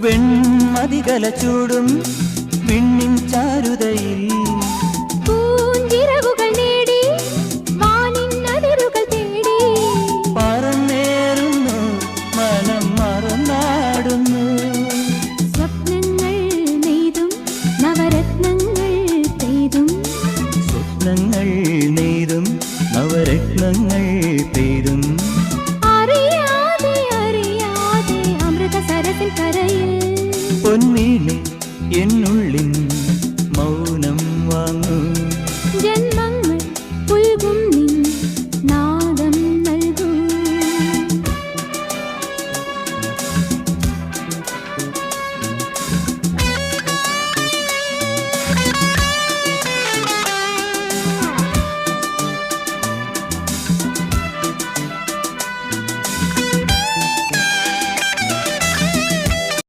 വെൺമതികല ചൂടും വിണ്ണിൻ ചാരുതയിൽ പൂഞ്ചിറകുകൾ നേടി വാനിൻ അതിരുകൾ തേടി പറന്നേറുന്നു മനം മറന്നാടുന്നു സ്വപ്നങ്ങൾ നെയ്തും നവരത്നങ്ങൾ പെയ്തും സ്വപ്നങ്ങൾ നെയ്തും നവരത്നങ്ങൾ പെയ്തും അറിയാതെ അറിയാതെ അമൃത സരസിൻ കരയിൽ പൊന്നീലെ എന്നുള്ളിൻ